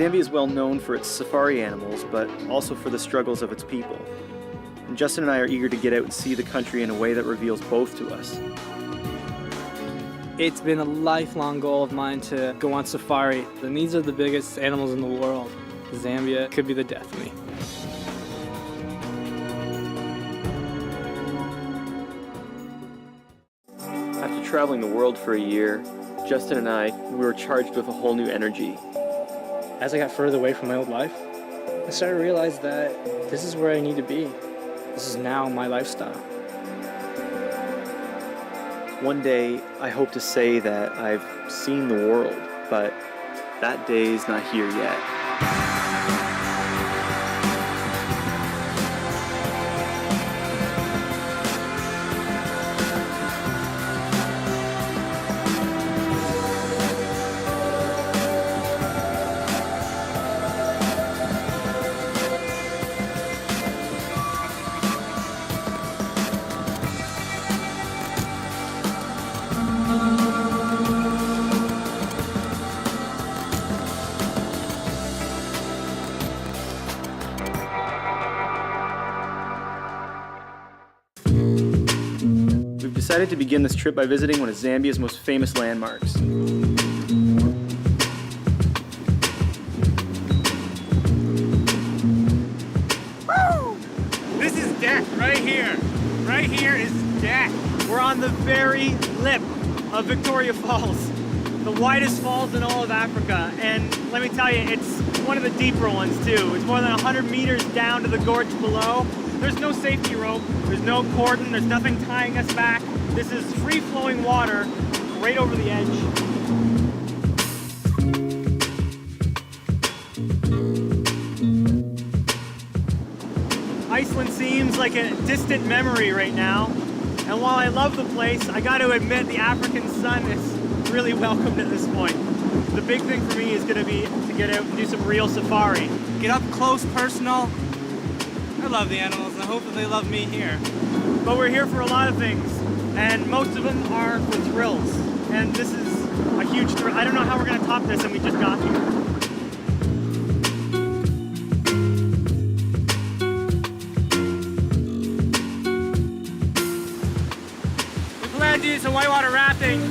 Zambia is well known for its safari animals, but also for the struggles of its people. And Justin and I are eager to get out and see the country in a way that reveals both to us. It's been a lifelong goal of mine to go on safari, and these are the biggest animals in the world. Zambia could be the death of me. After traveling the world for a year, Justin and we were charged with a whole new energy. As I got further away from my old life, I started to realize that this is where I need to be. This is now my lifestyle. One day, I hope to say that I've seen the world, but that day is not here yet. We've decided to begin this trip by visiting one of Zambia's most famous landmarks. Woo! This is death right here. Right here is death. We're on the very lip of Victoria Falls, the widest falls in all of Africa. And let me tell you, it's one of the deeper ones too. It's more than 100 meters down to the gorge below. There's no safety rope, there's no cordon, there's nothing tying us back. This is free-flowing water right over the edge. Iceland seems like a distant memory right now. And while I love the place, I got to admit the African sun is really welcomed at this point. The big thing for me is going to be to get out and do some real safari. Get up close, personal. I love the animals and I hope that they love me here. But we're here for a lot of things, and most of them are for thrills. And this is a huge thrill. I don't know how we're going to top this, and we just got here. We plan to do some whitewater rafting.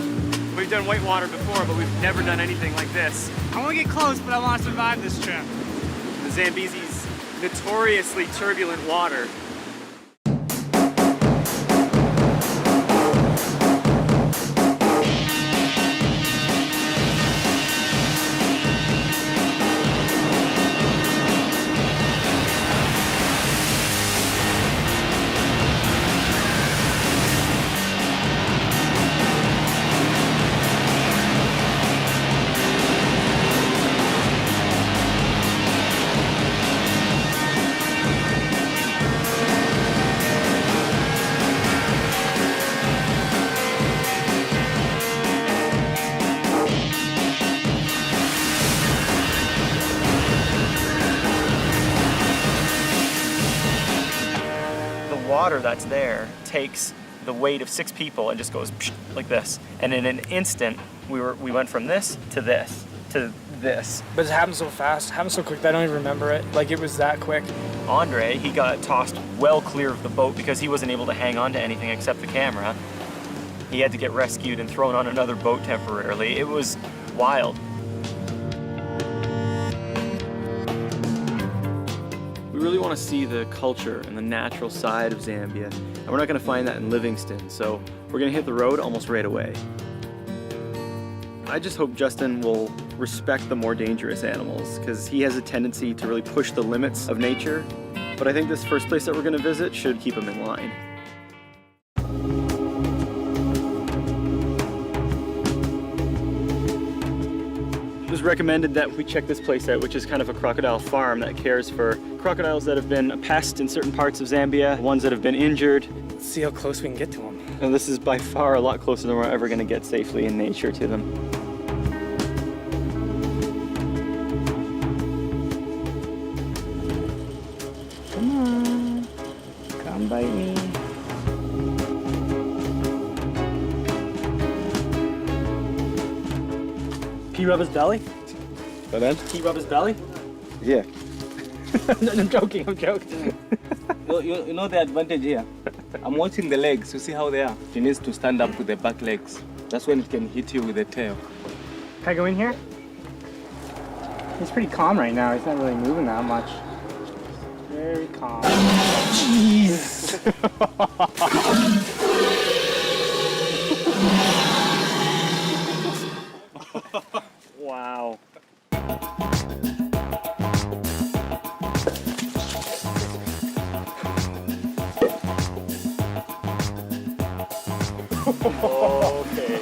We've done whitewater before, but we've never done anything like this. I want to get close, but I want to survive this trip. The Zambese's notoriously turbulent water. Water that's there takes the weight of 6 people and just goes like this, and in an instant we went from this to this to this. But it happened so fast, it happened so quick that I don't even remember it. Like, it was that quick. Andre, he got tossed well clear of the boat because he wasn't able to hang on to anything except the camera. He had to get rescued and thrown on another boat temporarily. It was wild. We really want to see the culture and the natural side of Zambia, and we're not going to find that in Livingston, so we're going to hit the road almost right away. I just hope Justin will respect the more dangerous animals, because he has a tendency to really push the limits of nature, but I think this first place that we're going to visit should keep him in line. It was recommended that we check this place out, which is kind of a crocodile farm that cares for crocodiles that have been a pest in certain parts of Zambia, ones that have been injured. Let's see how close we can get to them. And this is by far a lot closer than we're ever going to get safely in nature to them. Come on, come bite me. Can you rub his belly? But then? Can you rub his belly? Yeah. No, I'm joking. You know the advantage here? I'm watching the legs to see how they are. He needs to stand up with the back legs. That's when it can hit you with the tail. Can I go in here? He's pretty calm right now. He's not really moving that much. Very calm. Jeez. Wow. Okay.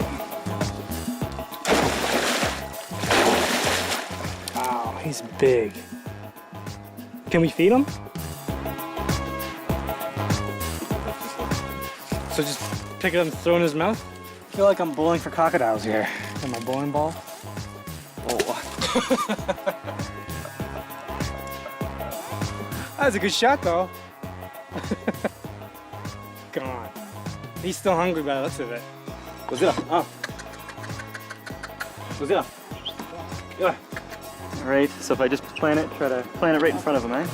Wow, he's big. Can we feed him? So just pick it up and throw it in his mouth? I feel like I'm bowling for crocodiles here. Got my bowling ball. Oh. That was a good shot though. Gone. He's still hungry by the looks of it. All right, so if I just plant it, try to plant it right in front of him, eh?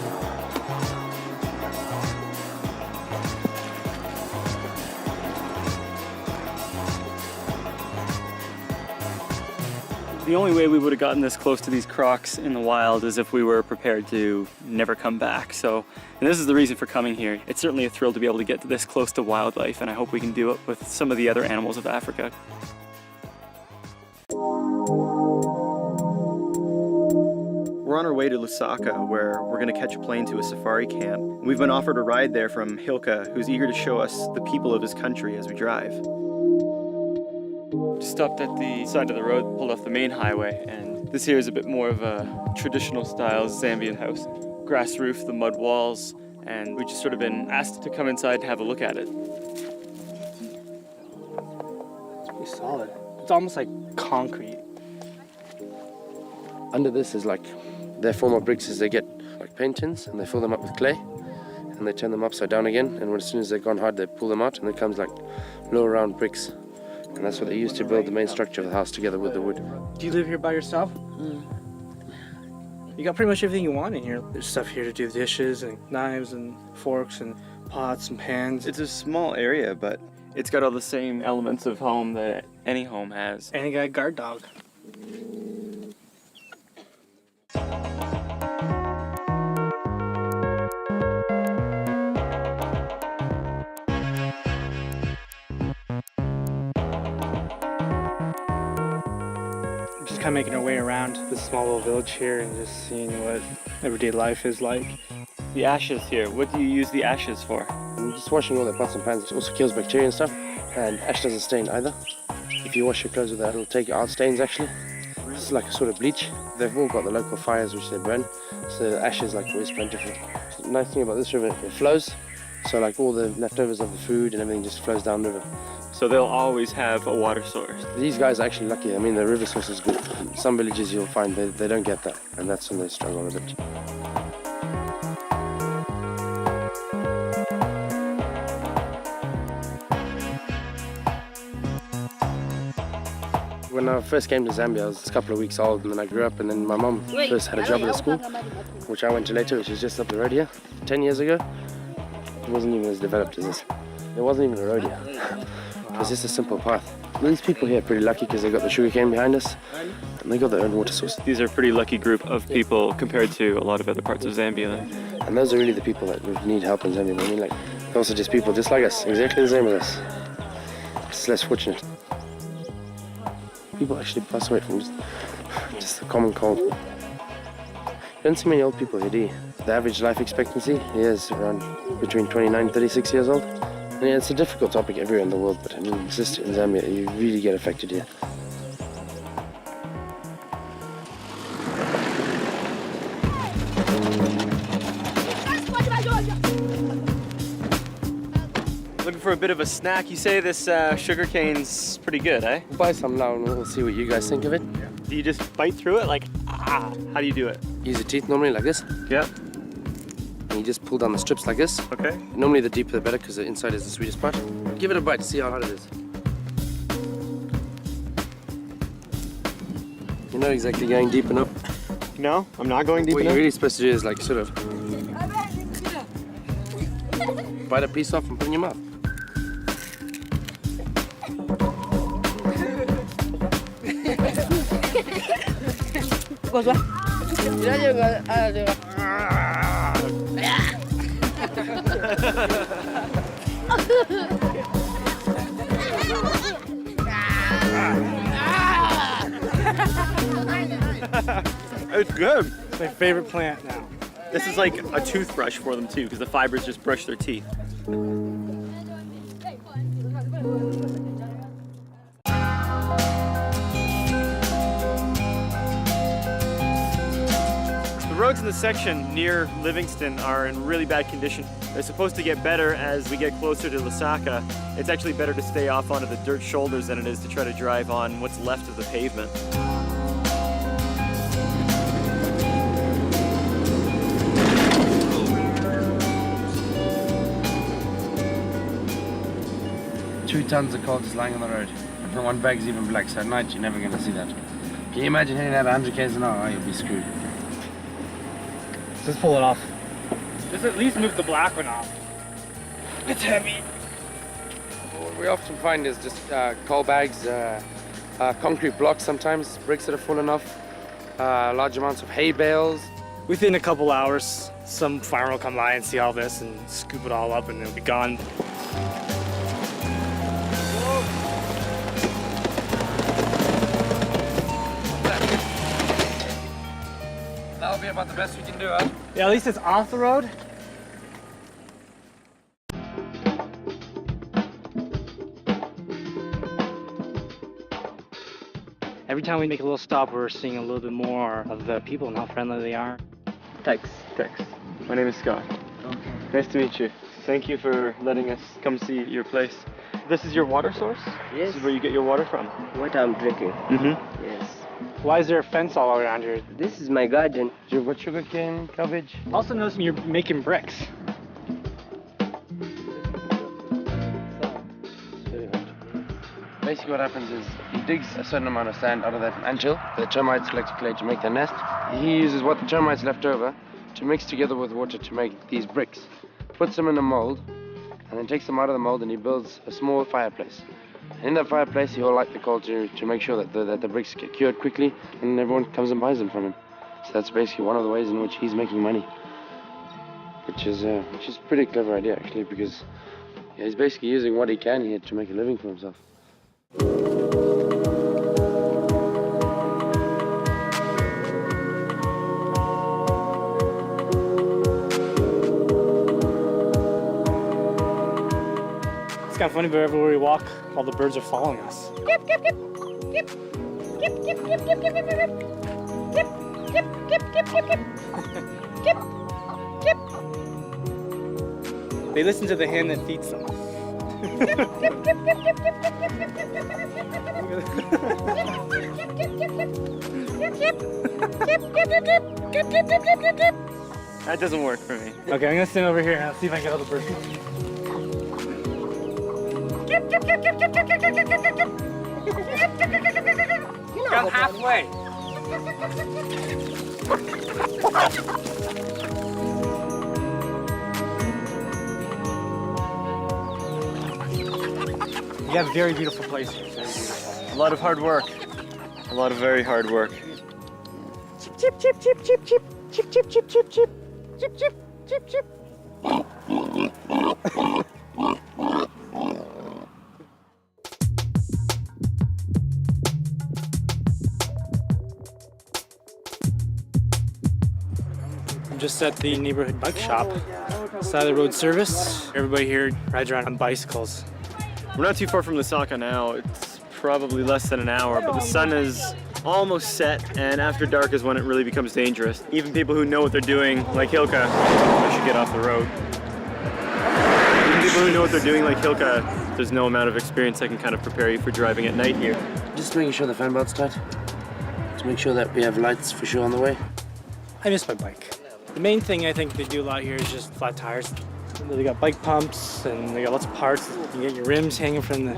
The only way we would have gotten this close to these crocs in the wild is if we were prepared to never come back. So, and this is the reason for coming here. It's certainly a thrill to be able to get this close to wildlife, and I hope we can do it with some of the other animals of Africa. We're on our way to Lusaka, where we're going to catch a plane to a safari camp. We've been offered a ride there from Hilka, who's eager to show us the people of his country as we drive. Just stopped at the side of the road, pulled off the main highway, and this here is a bit more of a traditional style Zambian house. Grass roof, the mud walls, and we've just sort of been asked to come inside and have a look at it. It's pretty solid. It's almost like concrete. Under this is like their form of bricks is they get like paint tins and they fill them up with clay and they turn them upside down again, and as soon as they've gone hard they pull them out and it comes like low round bricks, and that's what they use to build the main structure of the house together with the wood. Do you live here by yourself? You got pretty much everything you want in here. There's stuff here to do dishes and knives and forks and pots and pans. It's a small area, but it's got all the same elements of home that any home has. And you got a guard dog. Just kind of making our way around this small little village here and just seeing what everyday life is like. The ashes here, what do you use the ashes for? And just washing all the pots and pans, it also kills bacteria and stuff, and ash doesn't stain either. If you wash your clothes with that, it'll take out stains actually. It's like a sort of bleach. They've all got the local fires which they burn, so the ash is like always plentiful. The nice thing about this river, it flows, so like all the leftovers of the food and everything just flows down the river. So they'll always have a water source. These guys are actually lucky. I mean, the river source is good. Some villages you'll find they don't get that, and that's when they struggle a bit. When I first came to Zambia, I was a couple of weeks old, and then I grew up, and then my mom first had a job at a school, which I went to later, which is just up the road here. 10 years ago, it wasn't even as developed as this. There wasn't even a road here. It was just a simple path. These people here are pretty lucky because they got the sugarcane behind us, and they got their own water source. These are a pretty lucky group of people compared to a lot of other parts of Zambia then. And those are really the people that need help in Zambia. I mean, like, they're also just people just like us, exactly the same as us. Just less fortunate. People actually pass away from just a common cold. You don't see many old people here, do you? The average life expectancy here is around between 29 and 36 years old. And yeah, it's a difficult topic everywhere in the world, but I mean, it's just in Zambia, you really get affected here. Looking for a bit of a snack. You say this sugarcane's pretty good, eh? We'll buy some now and we'll see what you guys think of it. Do you just bite through it like, ah? How do you do it? Use your teeth normally like this, Yep. and you just pull down the strips like this. Okay. Normally the deeper the better because the inside is the sweetest part. Give it a bite to see how hard it is. You're not exactly going deep enough. No, I'm not going deep What you're enough. really supposed to do is like sort of bite a piece off and put in your mouth. It's good. It's my favorite plant now. This is like a toothbrush for them too, because the fibers just brush their teeth. The roads in the section near Livingston are in really bad condition. They're supposed to get better as we get closer to Lusaka. It's actually better to stay off onto the dirt shoulders than it is to try to drive on what's left of the pavement. Two tons of coal just lying on the road. And one bag's even black, so at night you're never going to see that. Can you imagine hitting that 100 k's an hour? Oh, you'll be screwed. Just pull it off. Just at least move the black one off. It's heavy. What we often find is just coal bags, concrete blocks sometimes, bricks that have fallen off, large amounts of hay bales. Within a couple hours, some farmer will come by and see all this and scoop it all up and it'll be gone. That'll be about the best we can do, huh? Yeah, at least it's off the road. Every time we make a little stop, we're seeing a little bit more of the people and how friendly they are. Thanks. My name is Scott. Okay. Nice to meet you. Thank you for letting us come see your place. This is your water source? Yes. This is where you get your water from? What I'm drinking. Mm-hmm. Yes. Why is there a fence all around here? This is my garden. You've got sugar cane, cabbage. Also notice you're making bricks. Basically what happens is he digs a certain amount of sand out of that anthill. The termites collect clay to make their nest. He uses what the termites left over to mix together with water to make these bricks. Puts them in a mold and then takes them out of the mold and he builds a small fireplace. In that fireplace he will light the coal to make sure that the bricks get cured quickly and everyone comes and buys them from him. So that's basically one of the ways in which he's making money. Which is a pretty clever idea actually, because he's basically using what he can here to make a living for himself. It's kind of funny, but everywhere we walk, all the birds are following us. They listen to the hen that feeds them. That doesn't work for me. Okay, I'm gonna stand over here and I'll see if I can get all the birds. Got halfway. You have a very beautiful place here. Very beautiful. A lot of hard work. A lot of very hard work. Chip, chip, chip, chip, chip, chip, chip, chip, chip, chip, chip, chip, chip, chip. I'm just at the neighborhood bike shop. Side of the road service. Everybody here rides around on bicycles. We're not too far from Lusaka now. It's probably less than an hour, but the sun is almost set, and after dark is when it really becomes dangerous. Even people who know what they're doing, like Hilka, I should get off the road. Even people who know what they're doing, like Hilka, there's no amount of experience that can kind of prepare you for driving at night here. Just making sure the fan belt's tight. To make sure that we have lights for sure on the way. I miss my bike. The main thing I think they do a lot here is just flat tires. They got bike pumps and they got lots of parts. You can get your rims hanging from the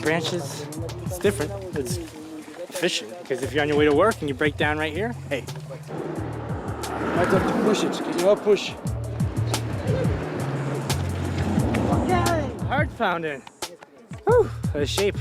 branches. It's different. It's efficient because if you're on your way to work and you break down right here, hey, Might have to push it. Can you help push? Heart fountain. Whew, what a shape.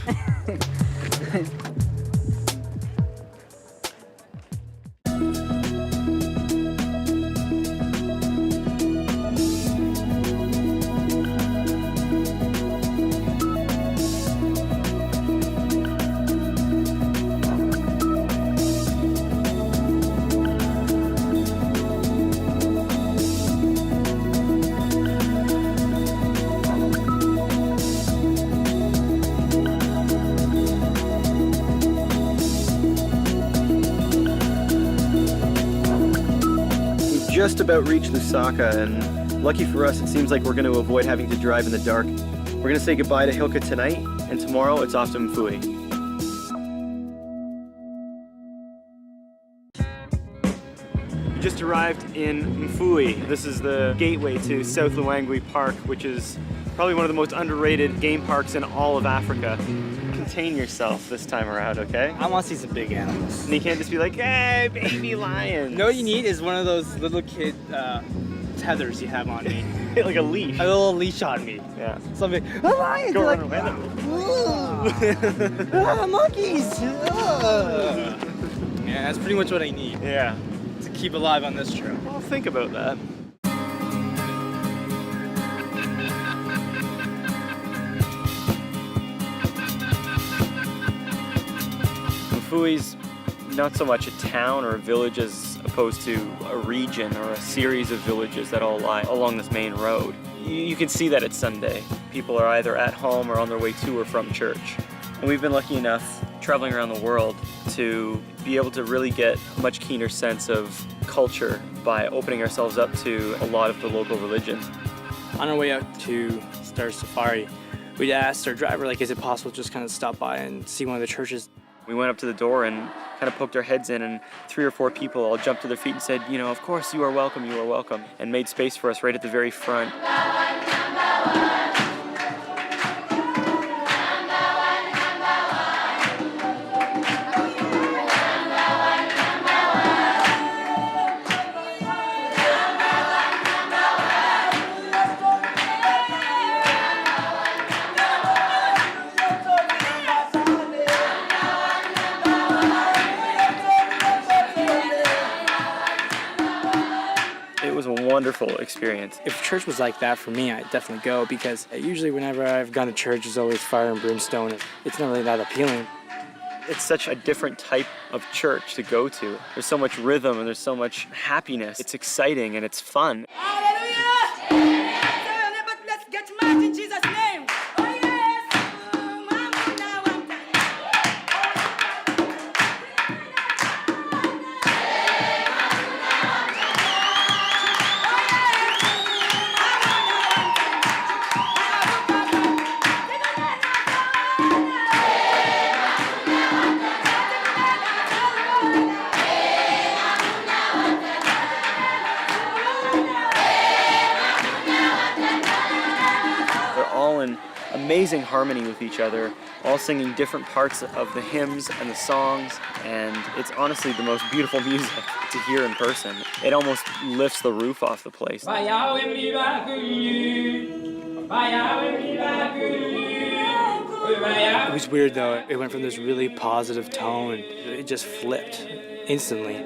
Just about reached Lusaka, and lucky for us, it seems like we're going to avoid having to drive in the dark. We're going to say goodbye to Hilka tonight, and tomorrow it's off to Mfui. We just arrived in Mfui. This is the gateway to South Luangwi Park, which is probably one of the most underrated game parks in all of Africa. Contain yourself this time around, okay? I want to see some big animals. And you can't just be like, hey, baby lion. No, what you need is one of those little kid tethers you have on me. Like a leash. A little leash on me. Yeah. Something. A lion! Go Like, run away. monkeys! Yeah, that's pretty much what I need Yeah. to keep alive on this trip. Well, think about that. Mfui's not so much a town or a village as opposed to a region or a series of villages that all lie along this main road. You can see that it's Sunday. People are either at home or on their way to or from church. And we've been lucky enough, traveling around the world, to be able to really get a much keener sense of culture by opening ourselves up to a lot of the local religions. On our way out to Star Safari, we asked our driver, like, is it possible to just kind of stop by and see one of the churches? We went up to the door and kind of poked our heads in, and 3 or 4 people all jumped to their feet and said, you know, of course, you are welcome, and made space for us right at the very front. It was a wonderful experience. If church was like that for me, I'd definitely go, because usually whenever I've gone to church, there's always fire and brimstone. It's not really that appealing. It's such a different type of church to go to. There's so much rhythm and there's so much happiness. It's exciting and it's fun. Hallelujah! Tell your neighbor, let's get mad in Jesus' name. Oh yes! In amazing harmony with each other, all singing different parts of the hymns and the songs, and it's honestly the most beautiful music to hear in person. It almost lifts the roof off the place. It was weird though. It went from this really positive tone, it just flipped instantly.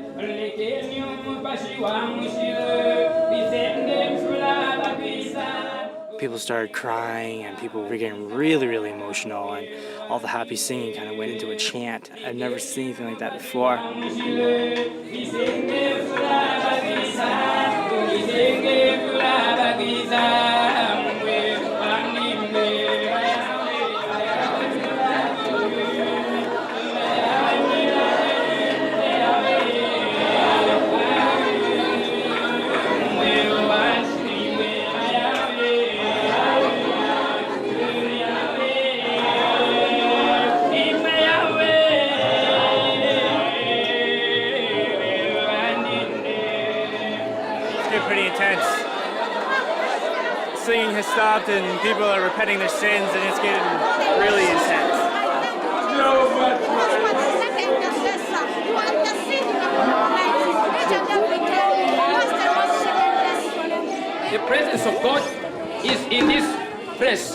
People started crying and people were getting really, really emotional, and all the happy singing kind of went into a chant. I've never seen anything like that before. Pretty intense. Singing has stopped and people are repenting their sins, and it's getting really intense. You are interceding upon our lives, each and every day. presence of God is in this place.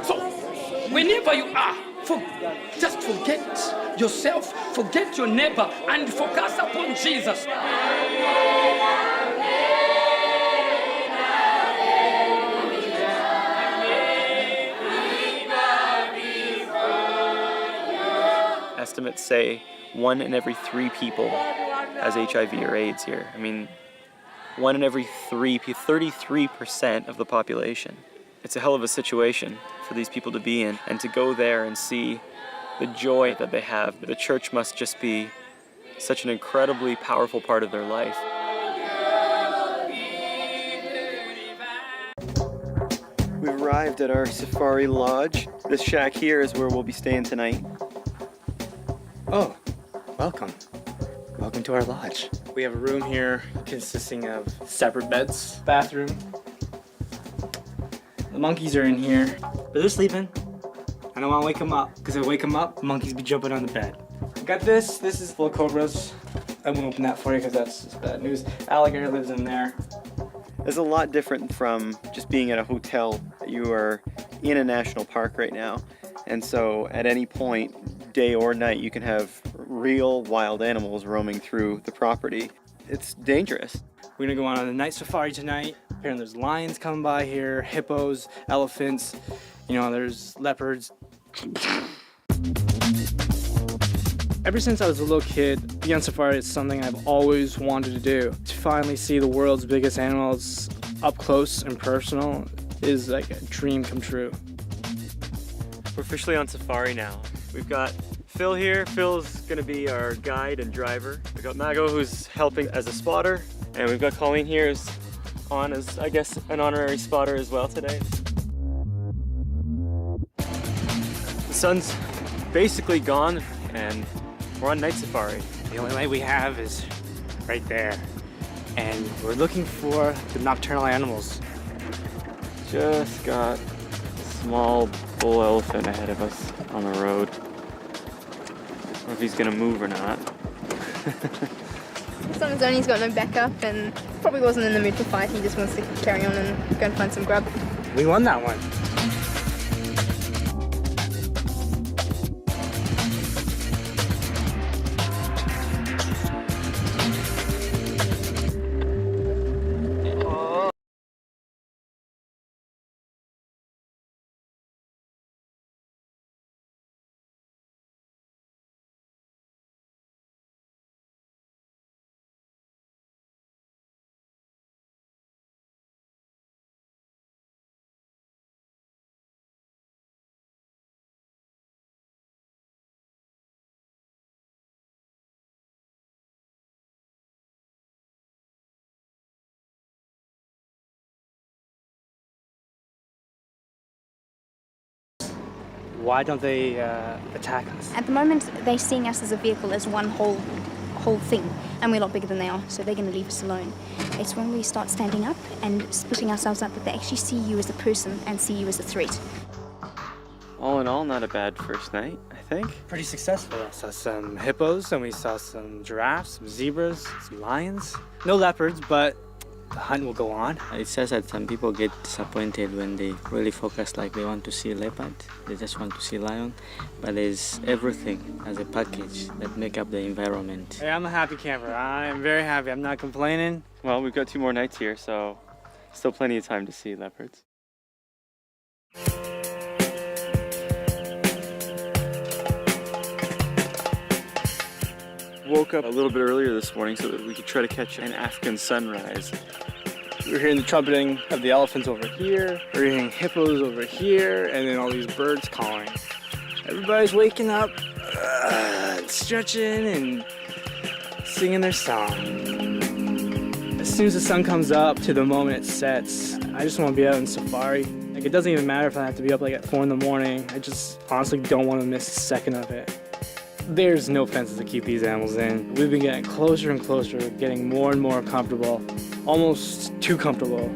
So, whenever you are, just forget yourself, forget your neighbor, and focus upon Jesus. Estimates say 1 in every 3 people has HIV or AIDS here. I mean, 1 in every 3, 33% of the population. It's a hell of a situation for these people to be in, and to go there and see the joy that they have. The church must just be such an incredibly powerful part of their life. We've arrived at our safari lodge. This shack here is where we'll be staying tonight. Oh, welcome. Welcome to our lodge. We have a room here consisting of separate beds, bathroom. The monkeys are in here, but they're sleeping. I don't want to wake them up, because if I wake them up, the monkeys be jumping on the bed. Got this. This is full of cobras. I won't open that for you because that's just bad news. Alligator lives in there. It's a lot different from just being at a hotel. You are in a national park right now, and so at any point, day or night, you can have real wild animals roaming through the property. It's dangerous. We're gonna go on a night safari tonight. Apparently there's lions coming by here, hippos, elephants, you know, there's leopards. Ever since I was a little kid, being on safari is something I've always wanted to do. To finally see the world's biggest animals up close and personal is like a dream come true. We're officially on safari now. We've got Phil here. Phil's gonna be our guide and driver. We've got Mago, who's helping as a spotter. And we've got Colleen here who's on as, I guess, an honorary spotter as well today. The sun's basically gone and we're on night safari. The only light we have is right there. And we're looking for the nocturnal animals. Just got a small bull elephant ahead of us on the road. I don't know if he's gonna move or not. As long as Oney's got no backup and probably wasn't in the mood to fight, he just wants to carry on and go and find some grub. We won that one. Why don't they attack us? At the moment, they're seeing us as a vehicle, as one whole thing, and we're a lot bigger than they are, so they're going to leave us alone. It's when we start standing up and splitting ourselves up that they actually see you as a person and see you as a threat. All in all, not a bad first night, I think. Pretty successful. We saw some hippos and we saw some giraffes, some zebras, some lions. No leopards, but the hunt will go on. It's just that some people get disappointed when they really focus, like they want to see leopard, they just want to see lion, but there's everything as a package that make up the environment. Hey, I'm a happy camper. I'm very happy. I'm not complaining. Well, we've got 2 more nights here, so still plenty of time to see leopards. Woke up a little bit earlier this morning so that we could try to catch an African sunrise. We're hearing the trumpeting of the elephants over here. We're hearing hippos over here, and then all these birds calling. Everybody's waking up, stretching and singing their song. As soon as the sun comes up to the moment it sets, I just want to be out in safari. Like, it doesn't even matter if I have to be up like at 4 in the morning. I just honestly don't want to miss a second of it. There's no fences to keep these animals in. We've been getting closer and closer, getting more and more comfortable, almost too comfortable.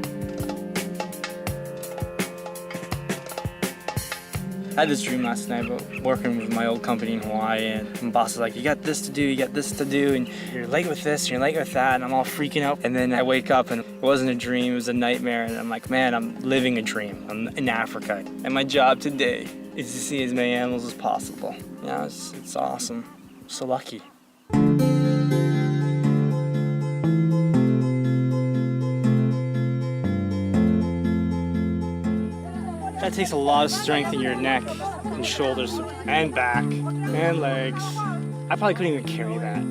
I had this dream last night about working with my old company in Hawaii, and my boss was like, you got this to do, you got this to do, and you're late with this, you're late with that, and I'm all freaking out. And then I wake up and it wasn't a dream, it was a nightmare, and I'm like, man, I'm living a dream. I'm in Africa, and my job today is to see as many animals as possible. Yeah, it's awesome. So lucky. That takes a lot of strength in your neck and shoulders and back and legs. I probably couldn't even carry that.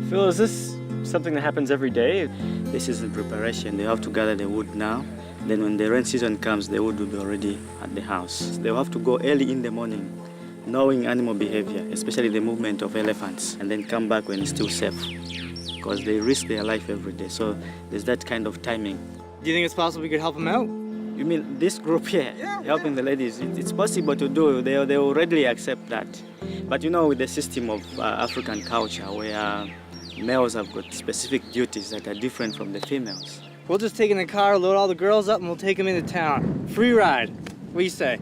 Phil, is this something that happens every day? This is the preparation. They have to gather the wood now. Then when the rain season comes, the wood will be already at the house. They'll have to go early in the morning, knowing animal behavior, especially the movement of elephants, and then come back when it's still safe, because they risk their life every day. So there's that kind of timing. Do you think it's possible we could help them out? You mean this group here, helping the ladies? It's possible to do. They will readily accept that. But you know, with the system of African culture, where males have got specific duties that are different from the females. We'll just take in the car, load all the girls up, and we'll take them into town. Free ride. What do you say?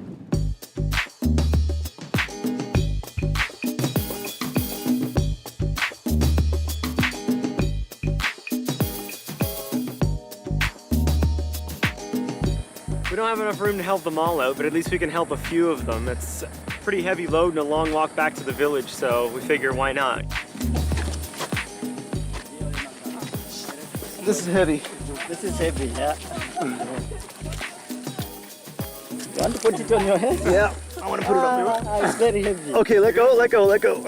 We don't have enough room to help them all out, but at least we can help a few of them. It's a pretty heavy load and a long walk back to the village, so we figure why not? This is heavy. This is heavy, yeah. You want to put it on your head? Yeah, I want to put it up there. It's very heavy. Okay, let go, let go, let go.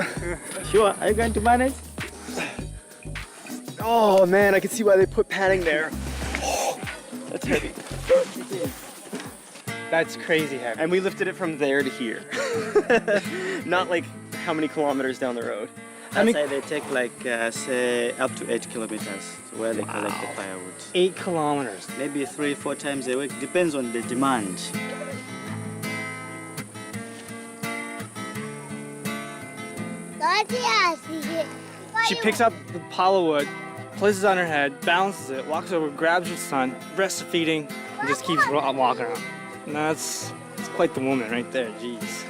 Sure, are you going to manage? Oh man, I can see why they put padding there. That's heavy. That's crazy heavy. And we lifted it from there to here. Not like how many kilometers down the road. I'd say they take like, say, up to 8 kilometers where they collect the firewood. 8 kilometers. Maybe 3-4 times a week, depends on the demand. She picks up the pile of wood, places it on her head, balances it, walks over, grabs her son, breastfeeding, and just keeps walking around. And that's quite the woman right there, jeez.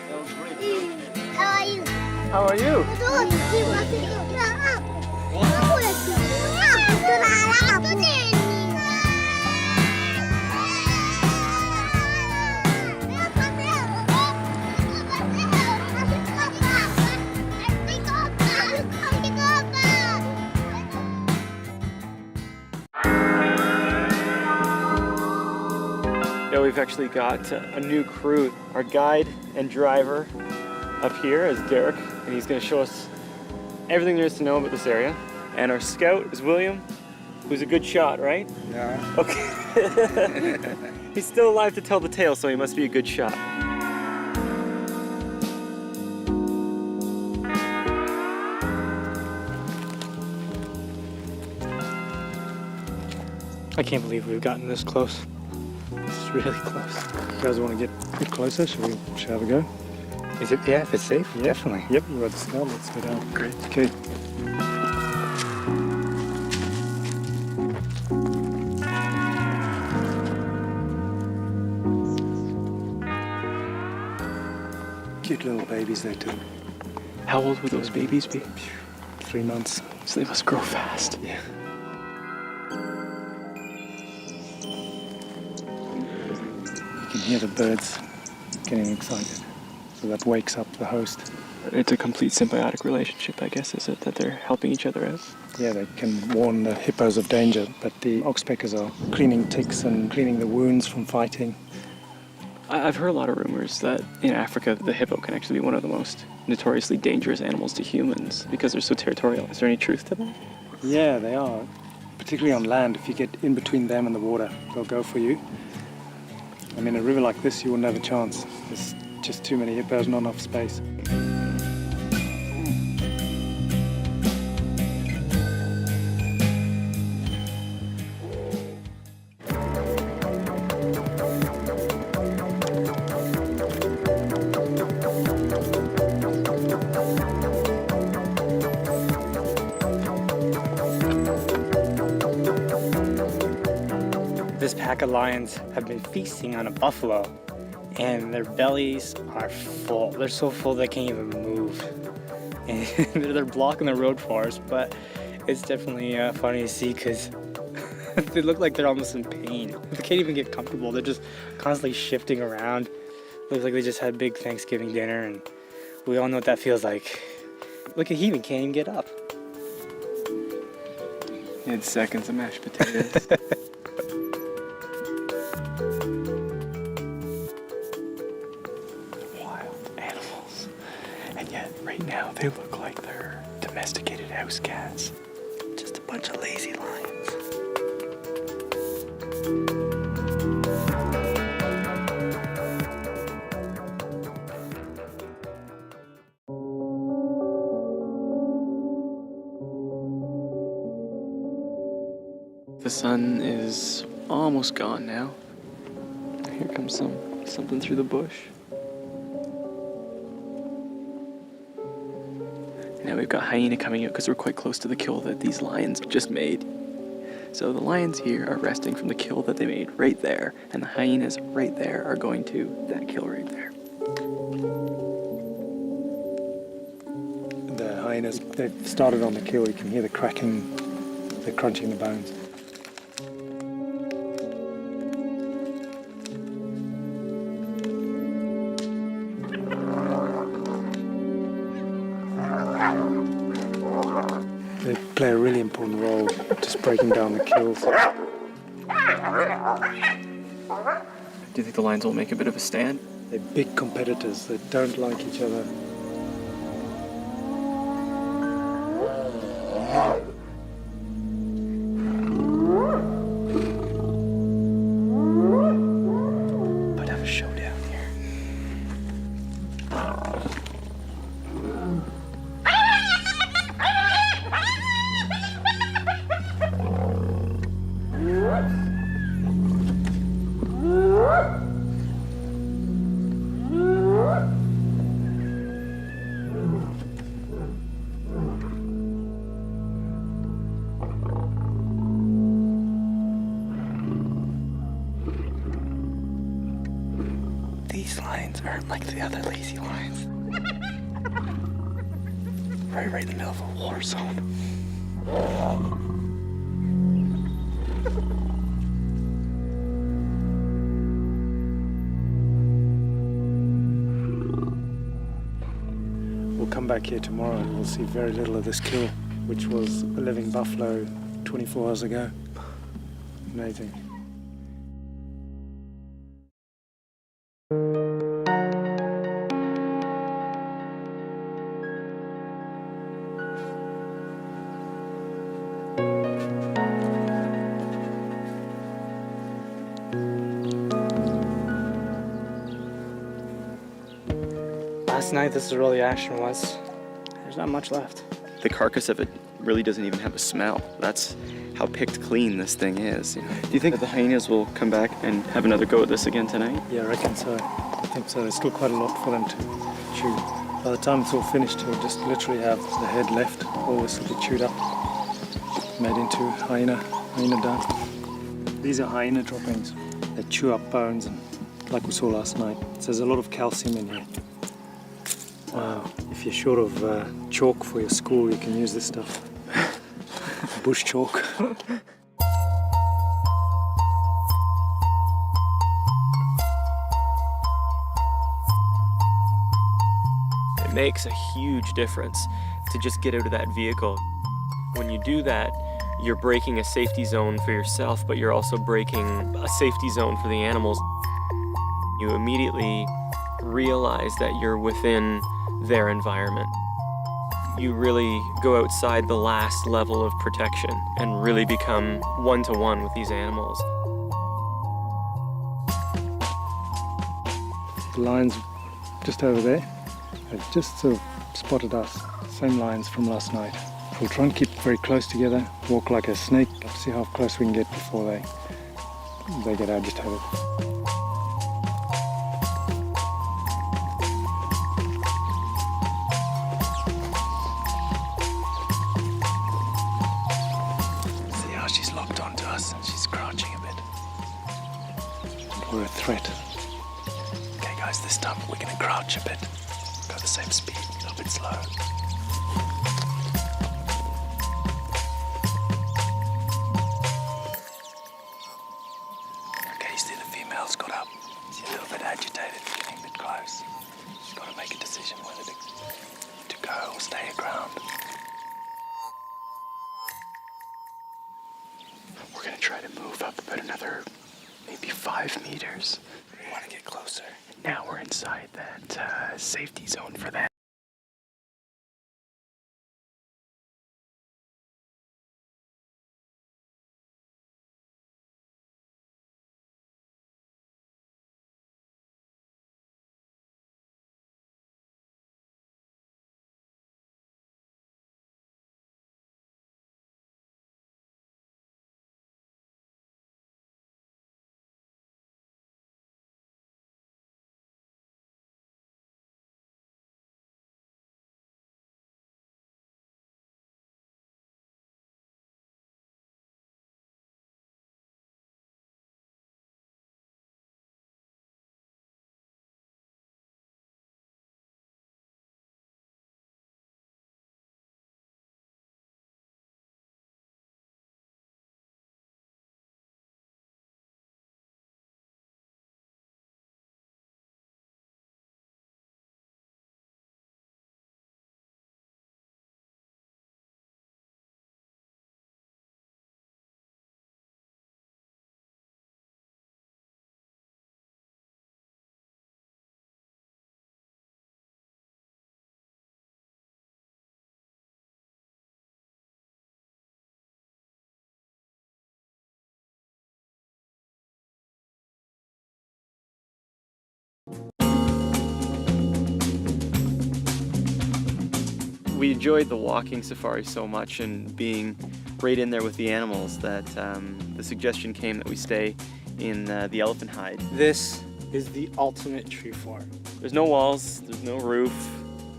How are you? How are you? Yeah, we've actually got a new crew. Our guide and driver up here is Derek, and he's going to show us everything there is to know about this area. And our scout is William, who's a good shot, right? Yeah. Okay. He's still alive to tell the tale, so he must be a good shot. I can't believe we've gotten this close. It's really close. You guys want to get a bit closer? Shall we have a go? Is it? Yeah, if it's safe, definitely. Yep, you got the scout. Let's go down. Great. Okay. Cute little babies they too. How old would those babies be? 3 months. So they must grow fast. Yeah. You can hear the birds getting excited. So that wakes up the host. It's a complete symbiotic relationship, I guess, is it? That they're helping each other out? Yeah, they can warn the hippos of danger, but the oxpeckers are cleaning ticks and cleaning the wounds from fighting. I've heard a lot of rumors that in Africa, the hippo can actually be one of the most notoriously dangerous animals to humans because they're so territorial. Is there any truth to that? Yeah, they are. Particularly on land, if you get in between them and the water, they'll go for you. I mean, a river like this, you wouldn't have a chance. There's just too many hippos, not enough space. This pack of lions have been feasting on a buffalo and their bellies are full. They're so full they can't even move. And they're blocking the road for us, but it's definitely funny to see because they look like they're almost in pain. They can't even get comfortable. They're just constantly shifting around. Looks like they just had a big Thanksgiving dinner, and we all know what that feels like. Look, he even can't even get up. In seconds of mashed potatoes. Wild animals. And yet, right now, they look like they're domesticated house cats. Just a bunch of lazy lions. The sun is almost gone now. Here comes something through the bush. Now we've got hyena coming out because we're quite close to the kill that these lions just made. So the lions here are resting from the kill that they made right there, and the hyenas right there are going to that kill right there. The hyenas, they've started on the kill. You can hear the cracking, the crunching the bones. They play a really important role just breaking down the kills. Do you think the lions will make a bit of a stand? They're big competitors. They don't like each other. But have a showdown here. These lions aren't like the other lazy lions. Right in the middle of a war zone. We'll come back here tomorrow and we'll see very little of this kill, which was a living buffalo 24 hours ago. Amazing. Last night, this is where the action was. There's not much left. The carcass of it really doesn't even have a smell. That's how picked clean this thing is. You know? Do you think that the hyenas will come back and have another go at this again tonight? Yeah, I reckon so. I think so. There's still quite a lot for them to chew. By the time it's all finished, we'll just literally have the head left. All this will be chewed up, made into hyena dung. These are hyena droppings. They chew up bones, and like we saw last night. So there's a lot of calcium in here. If you're short of chalk for your school, you can use this stuff. Bush chalk. It makes a huge difference to just get out of that vehicle. When you do that, you're breaking a safety zone for yourself, but you're also breaking a safety zone for the animals. You immediately realize that you're within their environment. You really go outside the last level of protection and really become one-to-one with these animals. The lions just over there have just sort of spotted us. Same lions from last night. We'll try and keep very close together, walk like a snake, see how close we can get before they get agitated. See how she's locked onto us and she's crouching a bit. We're a threat. Okay. guys, this time we're gonna crouch a bit. Go the same speed, a little bit slow. Okay, you see the female's got up. She's a little bit agitated, getting a bit close. She's got to make a decision whether to go or stay aground. We're gonna try to move up about another maybe 5 meters. We want to get closer. Now we're inside that safety zone for them. We enjoyed the walking safari so much and being right in there with the animals that the suggestion came that we stay in the elephant hide. This is the ultimate tree fort. There's no walls, there's no roof.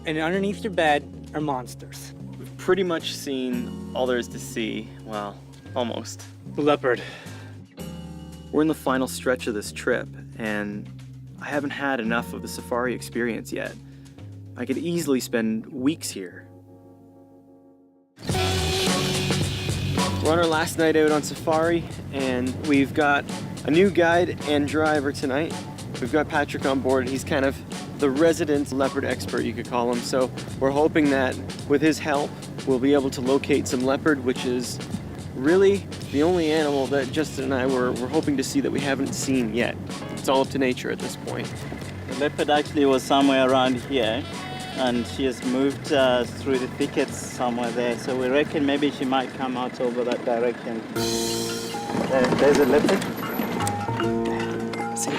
And underneath your bed are monsters. We've pretty much seen all there is to see. Well, almost. The leopard. We're in the final stretch of this trip, and I haven't had enough of the safari experience yet. I could easily spend weeks here. We're on our last night out on safari, and we've got a new guide and driver tonight. We've got Patrick on board. He's kind of the resident leopard expert, you could call him. So we're hoping that with his help, we'll be able to locate some leopard, which is really the only animal that Justin and I were hoping to see that we haven't seen yet. It's all up to nature at this point. The leopard actually was somewhere around here, and she has moved through the thickets somewhere there. So we reckon maybe she might come out over that direction. There's a leopard. See?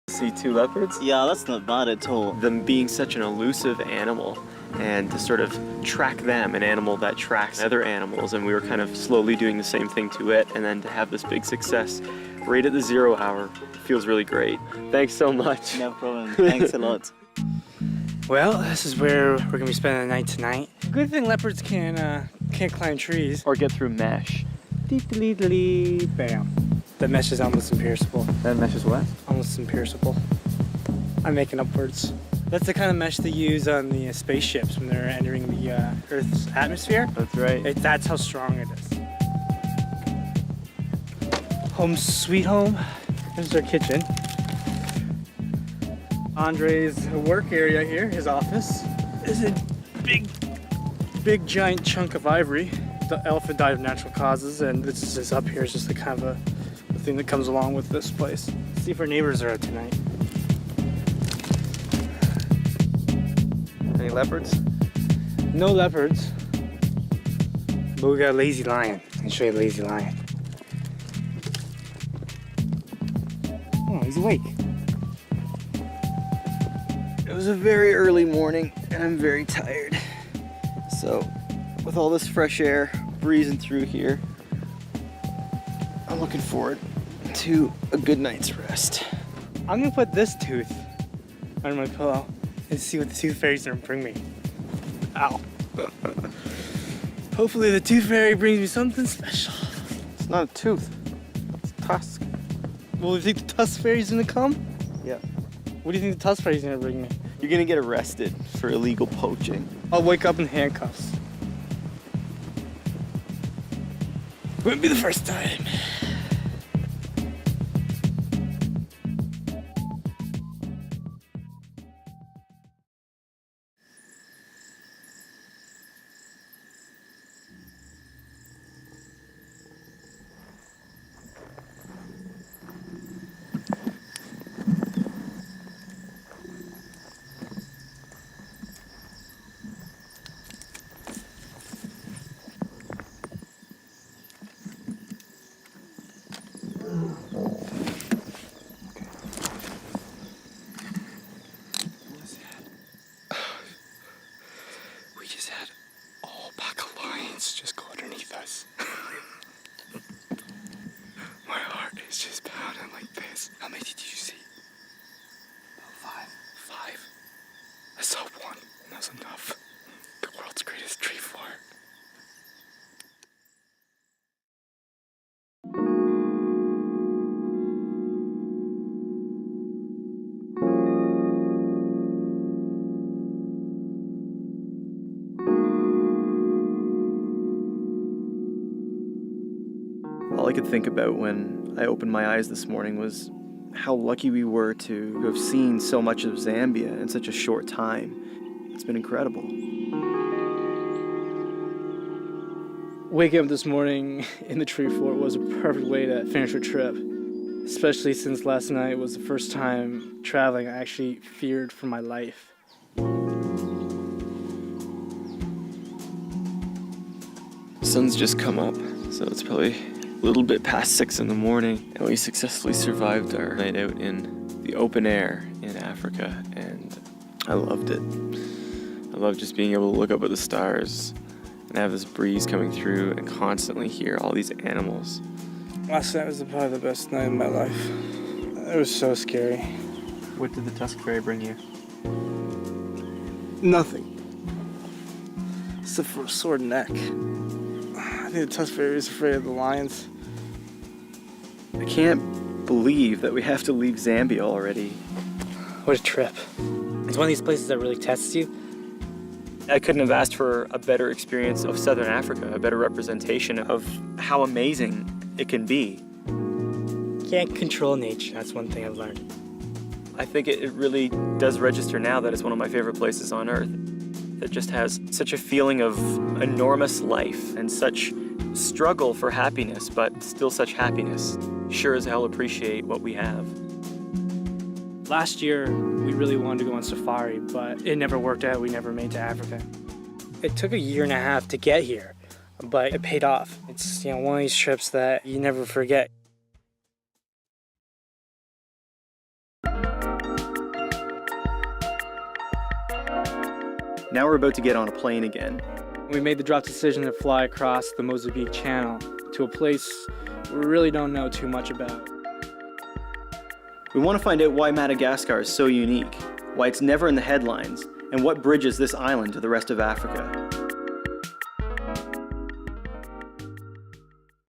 See 2 leopards? Yeah, that's not bad at all. Them being such an elusive animal, and to sort of track them, an animal that tracks other animals, and we were kind of slowly doing the same thing to it, and then to have this big success right at the 0 hour feels really great. Thanks so much. No problem. Thanks a lot. Well, this is where we're gonna be spending the night tonight. Good thing leopards can't climb trees. Or get through mesh. Bam. The mesh is almost imperishable. That mesh is what? Almost imperishable. I'm making up words. That's the kind of mesh they use on the spaceships when they're entering the Earth's atmosphere. That's right. That's how strong it is. Home sweet home. Here's our kitchen. Andre's work area here, his office. This is a big giant chunk of ivory. The elephant died of natural causes, and this is up here is just the kind of a thing that comes along with this place. Let's see if our neighbors are out tonight. Any leopards? No leopards. But we got a lazy lion. I'll show you a lazy lion. Oh, he's awake. It was a very early morning and I'm very tired. So with all this fresh air breezing through here, I'm looking forward to a good night's rest. I'm gonna put this tooth under my pillow and see what the tooth fairy's gonna bring me. Ow. Hopefully the tooth fairy brings me something special. It's not a tooth, it's a tusk. Well, you think the tusk fairy's gonna come? Yeah. What do you think the tusk fairy's gonna bring me? You're gonna get arrested for illegal poaching. I'll wake up in handcuffs. Wouldn't be the first time. We just had all pack of lions just go underneath us. My heart is just pounding like this. How many did you see? About 5. 5? I saw 1, and that's enough. The world's greatest tree fort. All I could think about when I opened my eyes this morning was how lucky we were to have seen so much of Zambia in such a short time. It's been incredible. Waking up this morning in the tree fort was a perfect way to finish a trip, especially since last night was the first time traveling I actually feared for my life. Sun's just come up, so it's probably a little bit past 6 in the morning, and we successfully survived our night out in the open air in Africa, and I loved it. I love just being able to look up at the stars and have this breeze coming through and constantly hear all these animals. Last night was probably the best night of my life. It was so scary. What did the tusk fairy bring you? Nothing. Except for a sore neck. I think the tusk fairy is afraid of the lions. I can't believe that we have to leave Zambia already. What a trip. It's one of these places that really tests you. I couldn't have asked for a better experience of Southern Africa, a better representation of how amazing it can be. Can't control nature, that's one thing I've learned. I think it really does register now that it's one of my favorite places on earth. It just has such a feeling of enormous life and such struggle for happiness, but still such happiness. Sure as hell appreciate what we have. Last year, we really wanted to go on safari, but it never worked out. We never made it to Africa. It took 1.5 years to get here, but it paid off. It's, one of these trips that you never forget. Now we're about to get on a plane again. We made the drop decision to fly across the Mozambique Channel to a place we really don't know too much about. We want to find out why Madagascar is so unique, why it's never in the headlines, and what bridges this island to the rest of Africa.